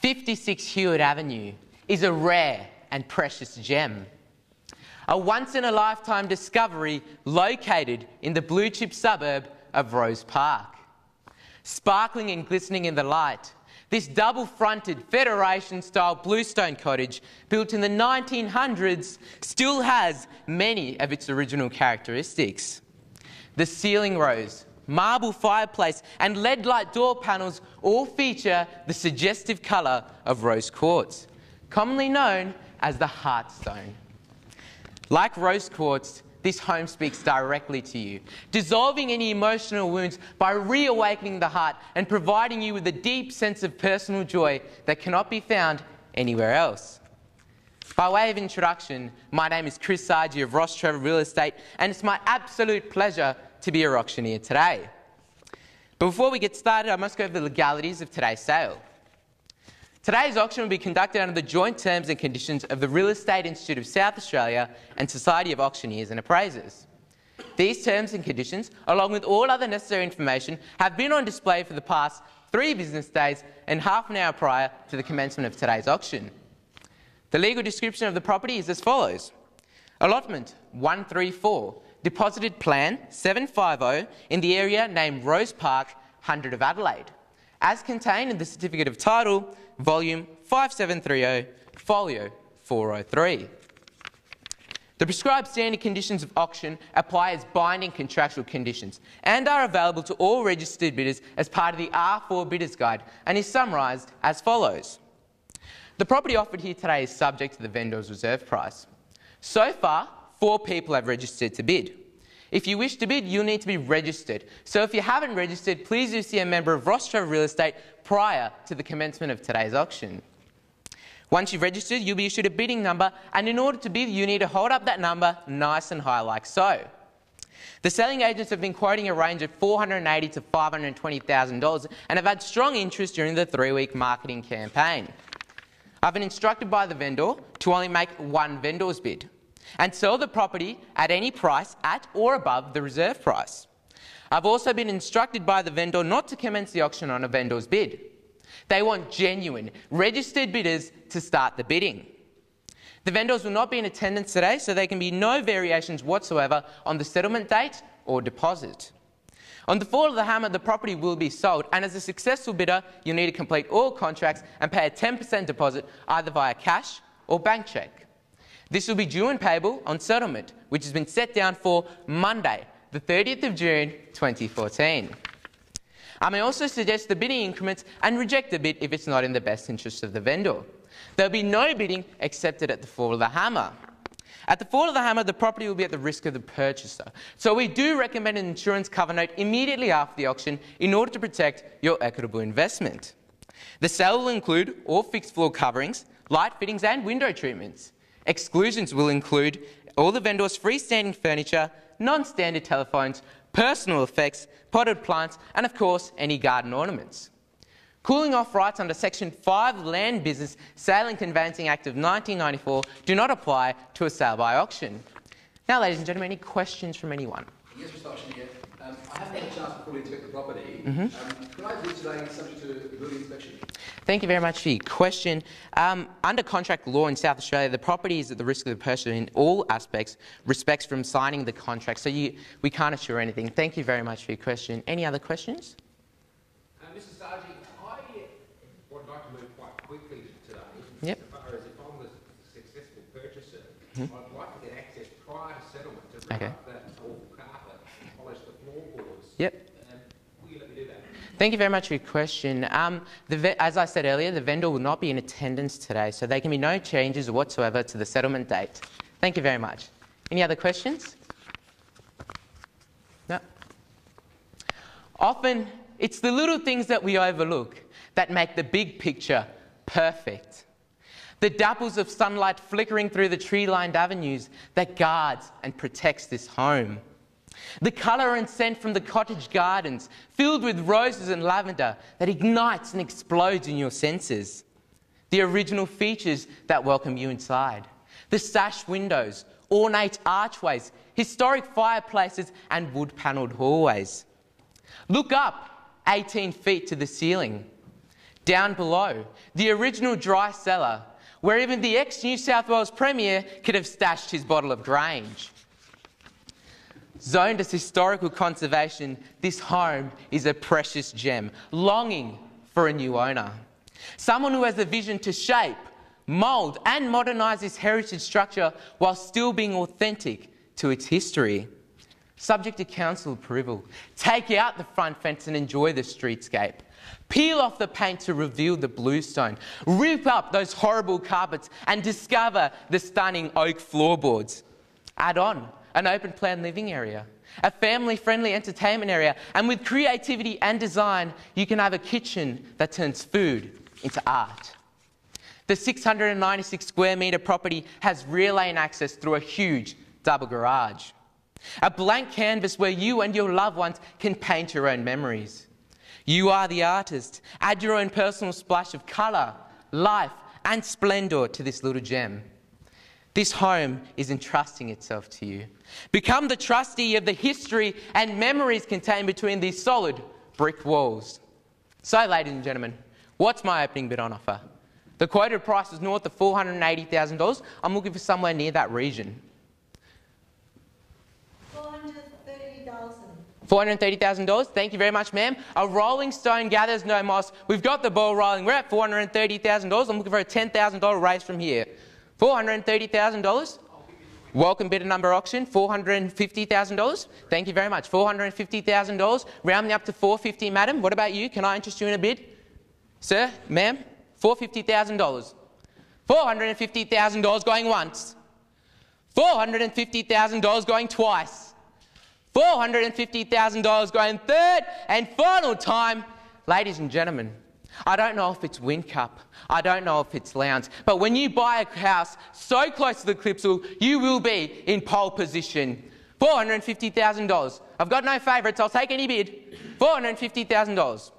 56 Hewitt Avenue is a rare and precious gem. A once-in-a-lifetime discovery located in the blue-chip suburb of Rose Park. Sparkling and glistening in the light, this double-fronted Federation-style bluestone cottage, built in the 1900s, still has many of its original characteristics. The ceiling rose, marble fireplace and LED light door panels all feature the suggestive colour of rose quartz, commonly known as the heartstone. Like rose quartz, this home speaks directly to you, dissolving any emotional wounds by reawakening the heart and providing you with a deep sense of personal joy that cannot be found anywhere else. By way of introduction, my name is Saji of Ross Trevor Real Estate, and it's my absolute pleasure to be your auctioneer today. But before we get started, I must go over the legalities of today's sale. Today's auction will be conducted under the joint terms and conditions of the Real Estate Institute of South Australia and Society of Auctioneers and Appraisers. These terms and conditions, along with all other necessary information, have been on display for the past 3 business days and half an hour prior to the commencement of today's auction. The legal description of the property is as follows. Allotment 134, deposited plan 750 in the area named Rose Park, 100 of Adelaide, as contained in the Certificate of Title, Volume 5730, Folio 403. The prescribed standard conditions of auction apply as binding contractual conditions and are available to all registered bidders as part of the R4 Bidders Guide and is summarised as follows. The property offered here today is subject to the vendor's reserve price. So far, 4 people have registered to bid. If you wish to bid, you'll need to be registered. So if you haven't registered, please do see a member of Ross Trevor Real Estate prior to the commencement of today's auction. Once you've registered, you'll be issued a bidding number, and in order to bid, you need to hold up that number nice and high like so. The selling agents have been quoting a range of $480,000 to $520,000 and have had strong interest during the 3-week marketing campaign. I've been instructed by the vendor to only make one vendor's bid and sell the property at any price at or above the reserve price. I've also been instructed by the vendor not to commence the auction on a vendor's bid. They want genuine, registered bidders to start the bidding. The vendors will not be in attendance today, so there can be no variations whatsoever on the settlement date or deposit. On the fall of the hammer, the property will be sold, and as a successful bidder, you'll need to complete all contracts and pay a 10% deposit either via cash or bank cheque. This will be due and payable on settlement, which has been set down for Monday, the 30th of June 2014. I may also suggest the bidding increments and reject the bid if it's not in the best interest of the vendor. There will be no bidding accepted at the fall of the hammer. At the fall of the hammer, the property will be at the risk of the purchaser. So we do recommend an insurance cover note immediately after the auction in order to protect your equitable investment. The sale will include all fixed floor coverings, light fittings and window treatments. Exclusions will include all the vendor's freestanding furniture, non-standard telephones, personal effects, potted plants and of course any garden ornaments. Cooling off rights under Section 5 of the Land Business Sale and Conveyancing Act of 1994 do not apply to a sale by auction. Now, ladies and gentlemen, any questions from anyone? Yes, Mr. Auctioneer. I haven't had a chance to fully inspect the property. Could I bid today subject to the building inspection? Thank you very much for your question. Under contract law in South Australia, the property is at the risk of the purchaser in all respects from signing the contract, so we can't assure anything. Thank you very much for your question. Any other questions? Mr. Saji, I would like to move quite quickly today. Yep. As far as if I'm the successful purchaser, I'd like to get access prior to settlement to bring up that awful carpet and polish the floorboards. Yep. Will you let me do that? Thank you very much for your question. As I said earlier, the vendor will not be in attendance today, so there can be no changes whatsoever to the settlement date. Thank you very much. Any other questions? No? Often, it's the little things that we overlook that make the big picture perfect. The dapples of sunlight flickering through the tree-lined avenues that guards and protects this home. The colour and scent from the cottage gardens, filled with roses and lavender, that ignites and explodes in your senses. The original features that welcome you inside. The sash windows, ornate archways, historic fireplaces and wood-panelled hallways. Look up 18 feet to the ceiling. Down below, the original dry cellar, where even the ex-New South Wales Premier could have stashed his bottle of Grange. Zoned as historical conservation, this home is a precious gem, longing for a new owner. Someone who has a vision to shape, mould and modernise this heritage structure while still being authentic to its history. Subject to council approval. Take out the front fence and enjoy the streetscape. Peel off the paint to reveal the bluestone. Rip up those horrible carpets and discover the stunning oak floorboards. Add on an open plan living area, a family-friendly entertainment area, and with creativity and design, you can have a kitchen that turns food into art. The 696 square metre property has rear lane access through a huge double garage. A blank canvas where you and your loved ones can paint your own memories. You are the artist. Add your own personal splash of colour, life and splendour to this little gem. This home is entrusting itself to you. Become the trustee of the history and memories contained between these solid brick walls. So, ladies and gentlemen, what's my opening bid on offer? The quoted price is north of $480,000. I'm looking for somewhere near that region. $430,000. Thank you very much, ma'am. A rolling stone gathers no moss. We've got the ball rolling. We're at $430,000. I'm looking for a $10,000 raise from here. $430,000. Welcome bidder number auction. $450,000. Thank you very much. $450,000. Round me up to $450,000, madam. What about you? Can I interest you in a bid? Sir, ma'am, $450,000. $450,000 going once. $450,000 going twice. $450,000 going third and final time. Ladies and gentlemen, I don't know if it's Windcup, I don't know if it's Lowndes, but when you buy a house so close to the Clipsal, you will be in pole position. $450,000. I've got no favourites, I'll take any bid. $450,000.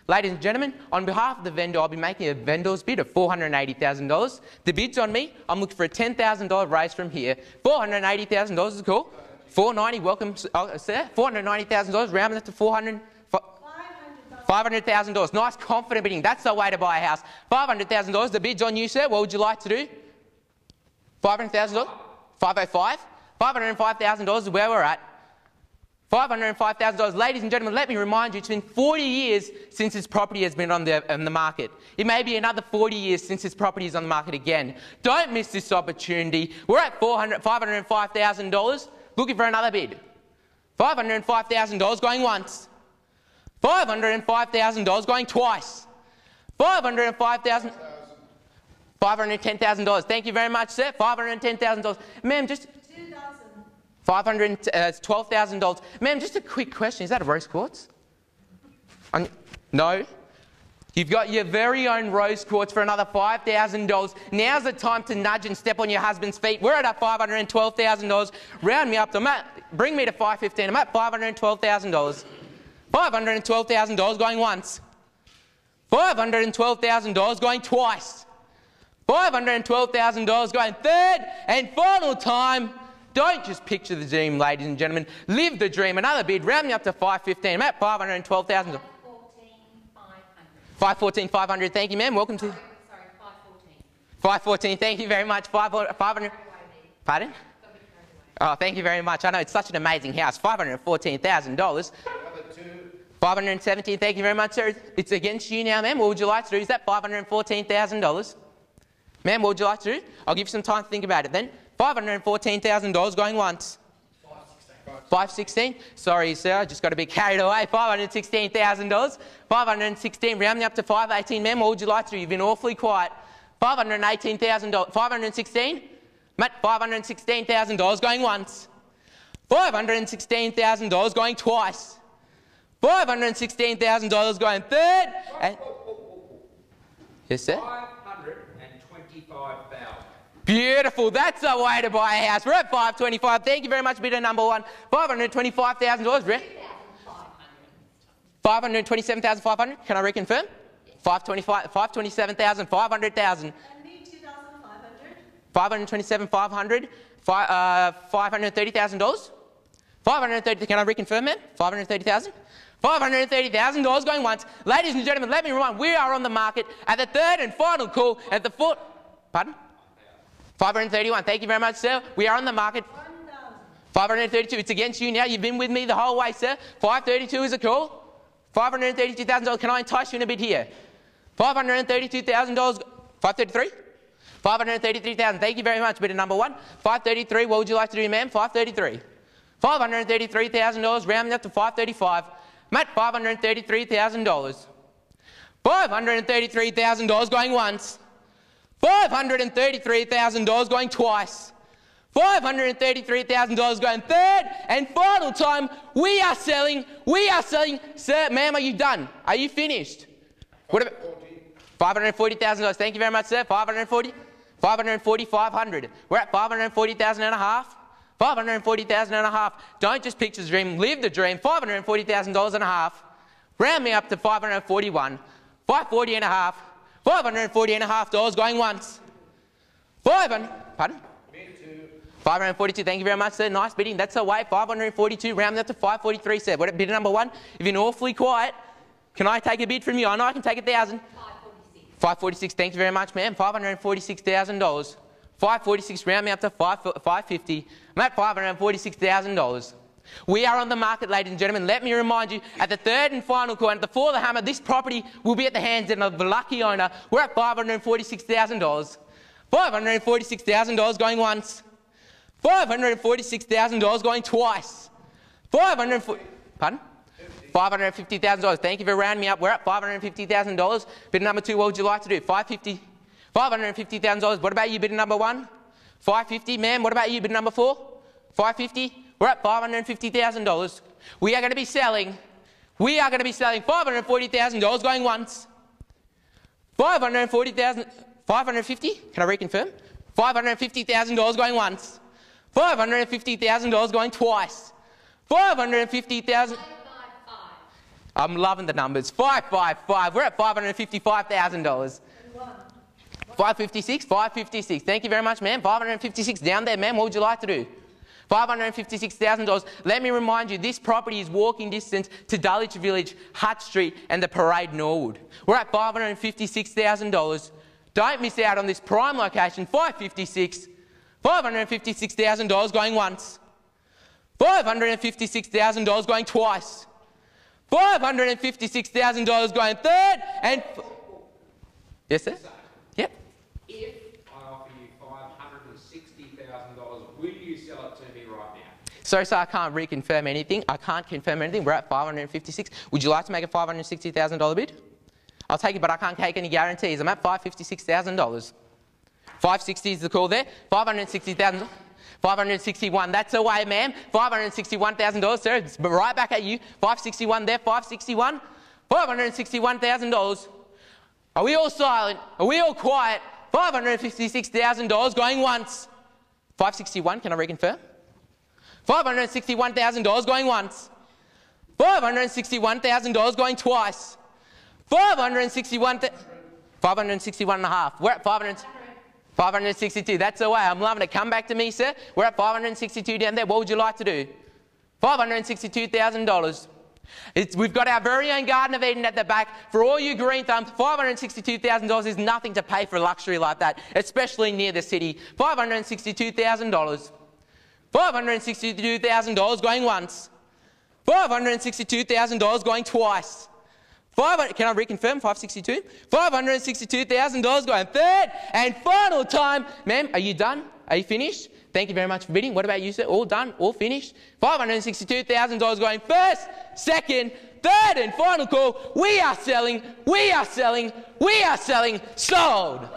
Ladies and gentlemen, on behalf of the vendor, I'll be making a vendor's bid of $480,000. The bid's on me. I'm looking for a $10,000 raise from here. $480,000 is cool. $490,000, welcome, sir. $490,000, rounding it to $500,000. Nice, confident bidding. That's the way to buy a house. $500,000. The bid's on you, sir. What would you like to do? $500,000. $505,000. $505,000 is where we're at. $505,000. Ladies and gentlemen, let me remind you, it's been 40 years since this property has been on the market. It may be another 40 years since this property is on the market again. Don't miss this opportunity. We're at $505,000. Looking for another bid. $505,000 going once. $505,000 going twice. $505,000. $510,000. Thank you very much, sir. $510,000. Ma'am, just $12,000. Ma'am, just a quick question. Is that a rose quartz? No. You've got your very own rose quartz for another $5,000. Now's the time to nudge and step on your husband's feet. We're at $512,000. Round me up to bring me to $515,000. I'm at $512,000. $512,000 going once. $512,000 going twice. $512,000 going third and final time. Don't just picture the dream, ladies and gentlemen. Live the dream. Another bid. Round me up to $515,000. I'm at $512,000. $514,500. Thank you, ma'am. Welcome to. Sorry, $514,000. $514,000. Thank you very much. $500. Pardon? Oh, thank you very much. I know it's such an amazing house. $514,000. $517,000. Thank you very much, sir. It's against you now, ma'am. What would you like to do? Is that $514,000? Ma'am, what would you like to do? I'll give you some time to think about it then. $514,000 going once. $516,000. Sorry, sir, I just got a bit carried away. $516,000. $516,000. Round me up to $518,000. Ma'am, what would you like to do? You've been awfully quiet. $518,000. $516,000. Matt, $516,000 going once. $516,000 going twice. $516,000 going third. And yes, sir. $525,000. Beautiful. That's the way to buy a house. We're at $525,000. Thank you very much, bidder number one. $525,000. $527,500. Can I reconfirm? $527,500. $527,500. $530,000. $530,000. Can I reconfirm, man? $530,000. $530,000 going once. Ladies and gentlemen, let me remind, we are on the market at the third and final call at the fourth. Pardon? 531. Thank you very much, sir. We are on the market. 532. It's against you now. You've been with me the whole way, sir. 532 is a call. $532,000. Can I entice you in a bit here? $532,000. 533? 533,000. Thank you very much. Bidder number one. 533. What would you like to do, ma'am? 533. $533,000. Rounding up to 535. Matt, $533,000. $533,000 going once. $533,000 going twice. $533,000 going third and final time. We are selling. We are selling. Sir, ma'am, are you done? Are you finished? What about $540,000? Thank you very much, sir. 540, 500. We're at 540,000 and a half. 540,000 and a half. Don't just picture the dream, live the dream. $540,000 and a half. Round me up to 541. 540 and a half. 540 and a half dollars going once. Pardon? 542. Thank you very much, sir. Nice bidding. That's the way. 542. Round up to 543, sir. What bidder number one? If you're awfully quiet, can I take a bid from you? I know I can take 1,000. 546. Thank you very much, ma'am. $546,000. 546. Round me up to 550. I'm at $546,000. We are on the market, ladies and gentlemen. Let me remind you, at the third and final call, and before the hammer, this property will be at the hands of the lucky owner. We're at $546,000. $546,000 going once. $546,000 going twice. Pardon? $550,000. Thank you for rounding me up. We're at $550,000. Bidder number two, what would you like to do? $550,000. What about you, bidder number one? $550, ma'am. What about you, bidder number four? $550. We're at $550,000. We are going to be selling. We are going to be selling $540,000 going once. $540,000. 550? Can I reconfirm? $550,000 going once. $550,000 going twice. $550,000. I'm loving the numbers. 555. We're at $555,000. 556. 556. Thank you very much, ma'am. 556 down there, ma'am. What would you like to do? $556,000. Let me remind you, this property is walking distance to Dulwich Village, Hutt Street, and the Parade Norwood. We're at $556,000. Don't miss out on this prime location. 556. $556,000 going once. $556,000 going twice. $556,000 going third and... Yes, sir? Yep. If I offer you $560,000, will you sell it to me right now? Sorry, sir, I can't reconfirm anything. I can't confirm anything. We're at 556. Would you like to make a $560,000 bid? I'll take it, but I can't take any guarantees. I'm at $556,000. 560 is the call there. 560,000. 561. That's away, ma'am. $561,000, sir. It's right back at you. 561 there. 561. $561,000. Are we all silent? Are we all quiet? $556,000 going once. 561. Can I reconfirm? $561,000 going once. $561,000 going twice. 561 and a half. We're at 562. That's the way. I'm loving it. Come back to me, sir. We're at 562 down there. What would you like to do? $562,000. We've got our very own Garden of Eden at the back. For all you green thumbs, $562,000 is nothing to pay for a luxury like that, especially near the city. $562,000. $562,000 going once. $562,000 going twice. Can I reconfirm? 562? $562,000 going third and final time. Ma'am, are you done? Are you finished? Thank you very much for bidding. What about you, sir? All done? All finished? $562,000 going first, second, third and final call. We are selling. We are selling. We are selling. Sold.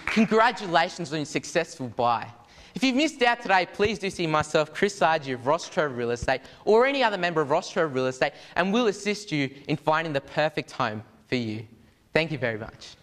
Congratulations on your successful buy. If you've missed out today, please do see myself, Chris Saji of Rostrove Real Estate, or any other member of Rostrove Real Estate, and we'll assist you in finding the perfect home for you. Thank you very much.